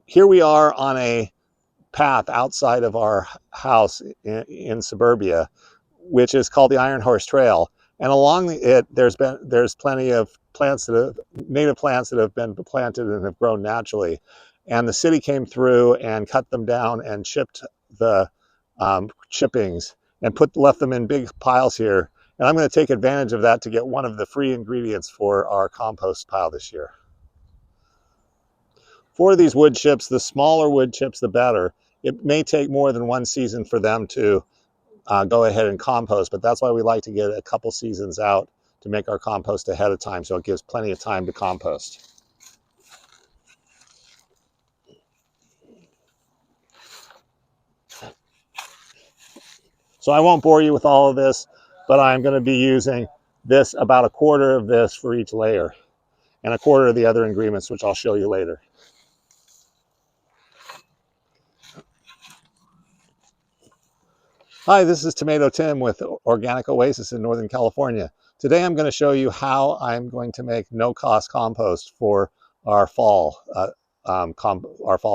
here we are on a path outside of our house in suburbia, which is called the Iron Horse Trail. And along it, there's plenty of native plants that have been planted and have grown naturally. And the city came through and cut them down and chipped the chippings and left them in big piles here. And I'm going to take advantage of that to get one of the free ingredients for our compost pile this year. For these wood chips, the smaller wood chips, the better. It may take more than one season for them to go ahead and compost, but that's why we like to get a couple seasons out to make our compost ahead of time, so it gives plenty of time to compost. So I won't bore you with all of this, but I'm going to be using about a quarter of this for each layer, and a quarter of the other ingredients, which I'll show you later. Hi, this is Tomato Tim with Organic Oasis in Northern California. Today I'm going to show you how I'm going to make no-cost compost for our fall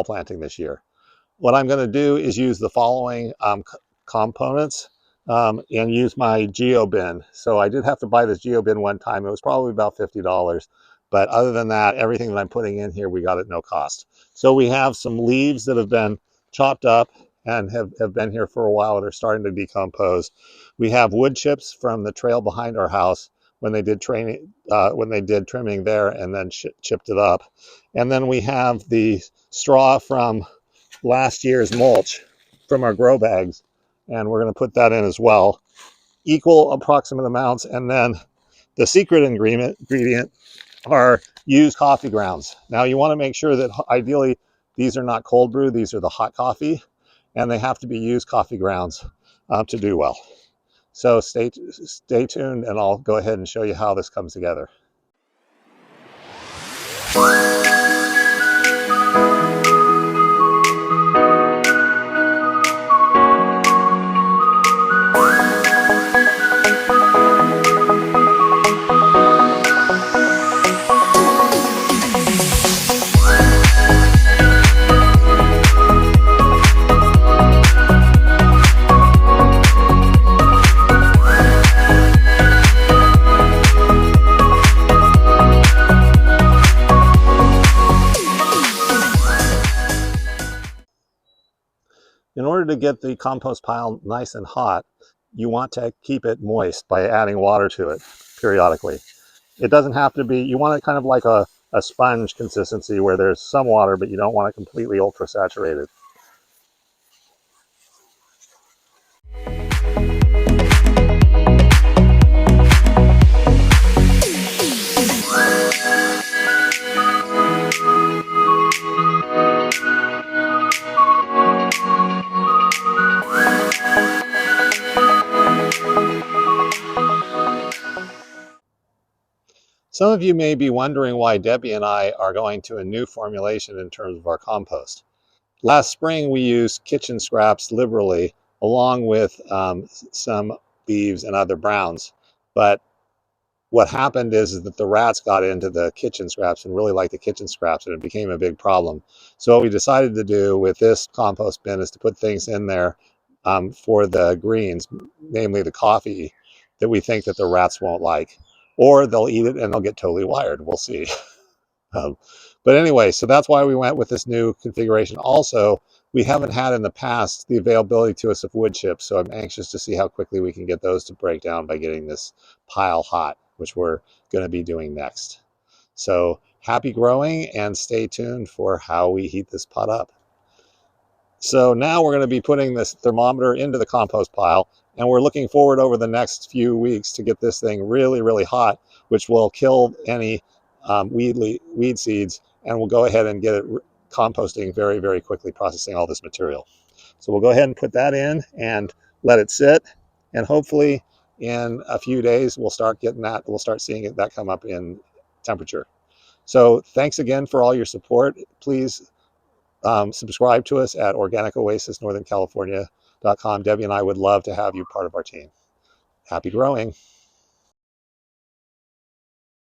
planting this year. What I'm going to do is use the following components and use my geo bin. So I did have to buy this geo bin one time. It was probably about $50. But other than that, everything that I'm putting in here, we got at no cost. So we have some leaves that have been chopped up and have been here for a while and are starting to decompose. We have wood chips from the trail behind our house when they did trimming there and then chipped it up. And then we have the straw from last year's mulch from our grow bags, and we're going to put that in as well. Equal approximate amounts. And then the secret ingredient are used coffee grounds. Now you want to make sure that ideally these are not cold brew, these are the hot coffee, and they have to be used coffee grounds to do well. So stay tuned, and I'll go ahead and show you how this comes together. In order to get the compost pile nice and hot, you want to keep it moist by adding water to it periodically. It doesn't have to be, you want it kind of like a sponge consistency where there's some water, but you don't want it completely ultra saturated. Some of you may be wondering why Debbie and I are going to a new formulation in terms of our compost. Last spring, we used kitchen scraps liberally, along with some leaves and other browns. But what happened is that the rats got into the kitchen scraps and really liked the kitchen scraps, and it became a big problem. So what we decided to do with this compost bin is to put things in there for the greens, namely the coffee, that we think that the rats won't like. Or they'll eat it and they'll get totally wired. We'll see. But anyway, so that's why we went with this new configuration. Also, we haven't had in the past the availability to us of wood chips, so I'm anxious to see how quickly we can get those to break down by getting this pile hot, which we're going to be doing next. So happy growing, and stay tuned for how we heat this pot up. So now we're going to be putting this thermometer into the compost pile, and we're looking forward over the next few weeks to get this thing really, really hot, which will kill any weed seeds, and we'll go ahead and get it composting very, very quickly, processing all this material. So we'll go ahead and put that in and let it sit, and hopefully in a few days we'll start seeing that come up in temperature. So thanks again for all your support. Please subscribe to us at Organic Oasis Northern California.com. Debbie and I would love to have you part of our team. Happy growing.